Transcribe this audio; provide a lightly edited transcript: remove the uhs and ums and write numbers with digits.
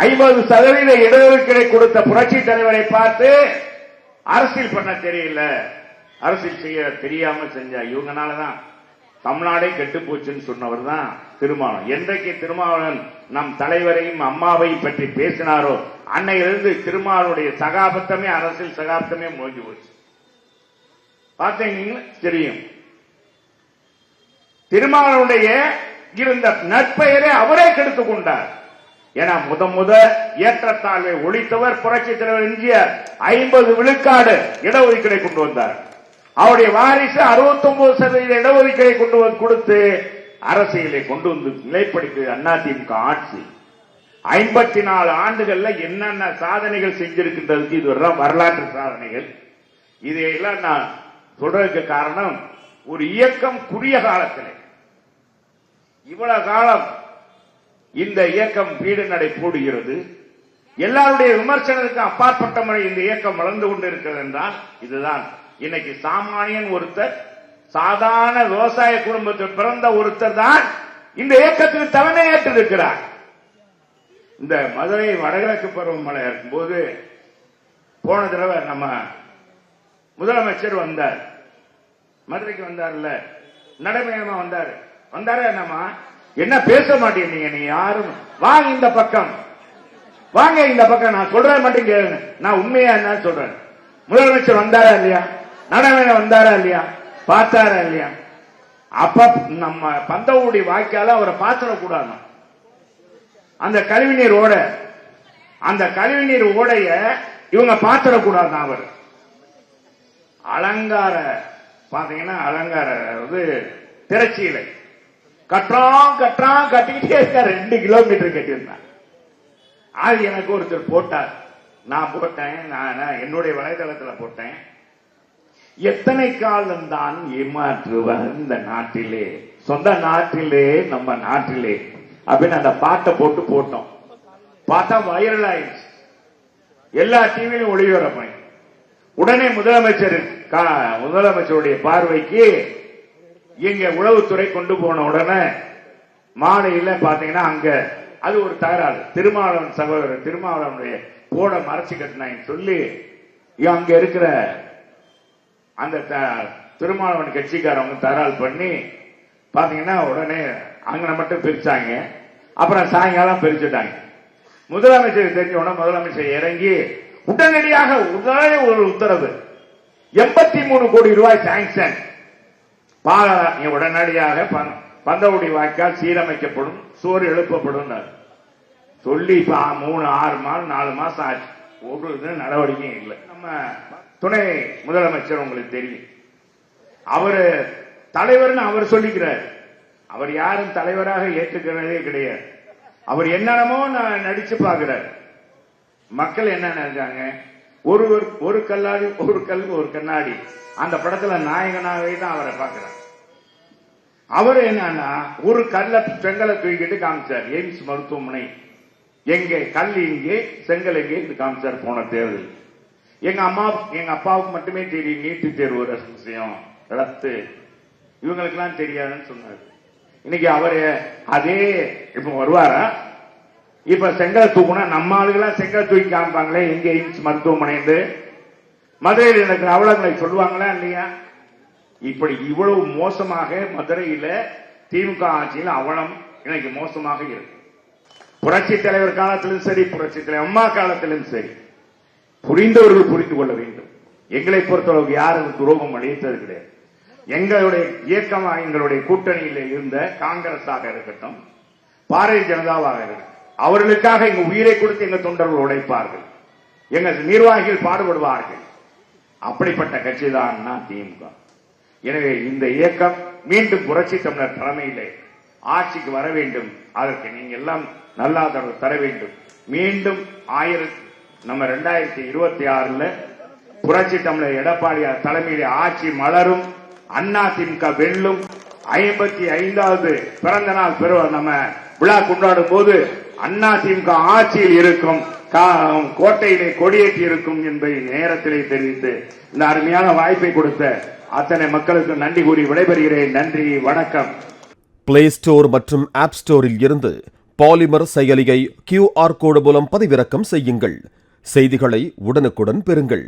50% இடஒதுக்கீடை கொடுத்த புரட்சி தலைவரை பார்த்து அரசியல் பண்ண தெரியல, அரசியல் செய்ய தெரியாம செஞ்சா இவங்கனாலதான் தமிழ்நாடே கெட்டு போச்சுன்னு சொன்னவர் தான் திருமாவளவன். என்றைக்கு திருமாவளவன் நம் தலைவரையும் அம்மாவையும் பற்றி பேசினாரோ அன்னையிலிருந்து திருமாவளவனுடைய சகாபத்தமே அரசியல் சகாபத்தமே முடிஞ்சு போச்சு. பார்த்தீங்கன்னா தெரியும். திருமாவளவனுடைய இருந்த நற்பெயரை அவரே கெடுத்துக் கொண்டார். ஏன்னா முத ஏற்றத்தாழ்வை ஒழித்தவர் புரட்சி தலைவர் எம்ஜிஆர். 50 விழுக்காடு இடஒதுக்கீடை கொண்டு வந்தார். அவருடைய வாரிசு 69% இடஒதுக்கீடை கொண்டு வந்து கொடுத்து அரசியலை கொண்டு வந்து நிலைப்படுத்தி அதிமுக ஆட்சி 54 ஆண்டுகள்ல என்னென்ன சாதனைகள் செஞ்சிருக்கின்றதுக்கு இது வரலாற்று சாதனைகள். இதையெல்லாம் நான் சொல்றதுக்கு காரணம், ஒரு இயக்கம் குறுகிய காலத்தில் இவ்வளவு காலம் இந்த இயக்கம் வீடு நடை போடுகிறது. எல்லாருடைய விமர்சனத்துக்கு அப்பாற்பட்ட முறை இந்த இயக்கம் வளர்ந்து கொண்டிருக்கிறது என்றால் இதுதான். இன்னைக்கு சாமானியன் ஒருத்தர், சாதாரண விவசாய குடும்பத்தில் பிறந்த ஒருத்தர் தான் இந்த இயக்கத்துக்கு தலைமை ஏற்றிருக்கிறார். இந்த மதுரை வடகிழக்கு பருவமழை இருக்கும்போது போன தடவை நம்ம முதலமைச்சர் வந்தார், மதுரைக்கு வந்தார்ல, நடைமுறையமா வந்தாரு நம்ம என்ன பேச மாட்டேங்க, நீ யாரும் வாங்க இந்த பக்கம், வாங்க இந்த பக்கம், நான் சொல்றேன் மட்டும் கேளுங்க, நான் உண்மையா என்ன சொல்றேன். முதலமைச்சர் வந்தாரா இல்லையா, நடைமுறை வந்தாரா இல்லையா, பார்த்தாரா இல்லையா? அப்ப நம்ம பந்தவுடி வாய்க்கால அவரை பார்த்துடக்கூடாது. அந்த கழிவுநீர் ஓட, அந்த கழிவுநீர் ஓடைய இவங்க பார்த்துடக்கூடாது. அவர் அலங்கார பாத்தீங்கன்னா அலங்கார திரைச்சீலை கட்டிக்கிட்டே இருக்கார். 2 கிலோமீட்டர் கட்டியிருந்தார். அது எனக்கு ஒருத்தர் போட்டார், நான் போட்டேன், நான் என்னுடைய வலைதளத்தில் போட்டேன். எத்தனை காலம் தான் ஏமாற்றுவார் இந்த நாட்டிலே, சொந்த நாட்டிலே, நம்ம நாட்டிலே அப்படின்னு அந்த பாட்டை போட்டோம். பார்த்தா வைரல் ஆயிடுச்சு, எல்லா டிவியிலும் ஒளிபரப்பாய். உடனே முதலமைச்சருடைய பார்வைக்கு இங்க உளவுத்துறை கொண்டு போன உடனே மாலையில பாத்தீங்கன்னா அங்க அது ஒரு தகராறு. திருமாவளவன் சகோதரர் திருமாவளவனுடைய போட மறைச்சு கட்டினான்னு சொல்லி அங்க இருக்கிற அந்த திருமாவளவன் கட்சிக்காரவங்க தகராறு பண்ணி பாத்தீங்கன்னா உடனே அங்க மட்டும் பிரிச்சாங்க. அப்புறம் சாயங்காலம் பிரிச்சுட்டாங்க. முதலமைச்சர் தெரிஞ்ச உடனே முதலமைச்சர் இறங்கி உடனடியாக ஒரு உத்தரவு, 83 கோடி ரூபாய் சாங்ஷன், உடனடியாக பந்தவுடி வாய்க்கால் சீரமைக்கப்படும், சோறு எழுப்பப்படும் சொல்லி 3-6 மாதம் 4 மாசம் ஆச்சு. ஒரு நடவடிக்கையும் இல்லை. நம்ம துணை முதலமைச்சர் உங்களுக்கு தெரியும், அவரு தலைவர்னு அவர் சொல்லிக்கிறார். அவர் யாரும் தலைவராக ஏற்றுக்கிறதே கிடையாது. அவர் என்னென்னமோ நடிச்சு பார்க்கிறார். மக்கள் என்ன நினைச்சாங்க, ஒரு கல்லாடி ஒரு கல் ஒரு கண்ணாடி, அந்த படத்துல நாயகனாகவே தான் அவரை பார்க்கிறார். அவர் என்னன்னா ஒரு செங்கலை தூக்கிட்டு காமிச்சார். எய்ம்ஸ் மருத்துவமனை எங்கே, கல் இங்கே, செங்கல் எங்கே காமிச்சார். போன தேர்தல் எங்க அப்பாவுக்கு மட்டுமே தெரியும் நீட்டு தேர்வு விஷயம் ரத்து, இவங்களுக்கு எல்லாம் தெரியாதுன்னு சொன்னார். இன்னைக்கு அவரு அதே இப்ப வருவாரா? இப்ப செங்கலை தூக்குனா நம்ம ஆளுகெல்லாம் செங்கலை தூக்கி காமிப்பாங்களே, எங்க எய்ம்ஸ் மருத்துவமனை மதுரையில் இருக்கிற அவலங்களை சொல்லுவாங்களா இல்லையா? இப்படி இவ்வளவு மோசமாக மதுரையில திமுக ஆட்சியில் அவலம் இன்னைக்கு மோசமாக இருக்கு. புரட்சி தலைவர் காலத்திலும் சரி, புரட்சி தலைவர் அம்மா காலத்திலும் சரி, புரிந்தவர்கள் புரிந்து கொள்ள வேண்டும். எங்களை பொறுத்தளவுக்கு யாரும் துரோகம் அளித்தது கிடையாது. எங்களுடைய இயக்கமாக எங்களுடைய கூட்டணியில் இருந்த காங்கிரஸாக இருக்கட்டும், பாரதிய ஜனதாவாக இருக்கட்டும், அவர்களுக்காக எங்க உயிரை கொடுத்து எங்க தொண்டர்கள் உழைப்பார்கள், எங்க நிர்வாகிகள் பாடுபடுவார்கள். அப்படிப்பட்ட கட்சி தான் திமுக. எனவே இந்த இயக்கம் மீண்டும் புரட்சி தமிழர் தலைமையிலே ஆட்சிக்கு வர வேண்டும். அதற்கு நீங்க எல்லாம் நல்ல ஆதரவு தர வேண்டும். மீண்டும் நம்ம 2026 புரட்சி தமிழர் எடப்பாடியார் தலைமையிலே ஆட்சி மலரும், அதிமுக வெல்லும். 55வது பிறந்த நாள் நம்ம விழா கொண்டாடும் போது அதிமுக ஆட்சியில் இருக்கும், கோட்டையிலே கொடியேற்றி இருக்கும் என்பதை நேரத்திலே தெரிவித்து இந்த அருமையான வாய்ப்பை கொடுத்த அத்தனை மக்களுக்கு நன்றி கூறி விடைபெறுகிறேன். நன்றி, வணக்கம். பிளே ஸ்டோர் மற்றும் ஆப் ஸ்டோரில் இருந்து பாலிமர் செயலியை QR கோடு மூலம் பதிவிறக்கம் செய்யுங்கள். செய்திகளை உடனுக்குடன் பெறுங்கள்.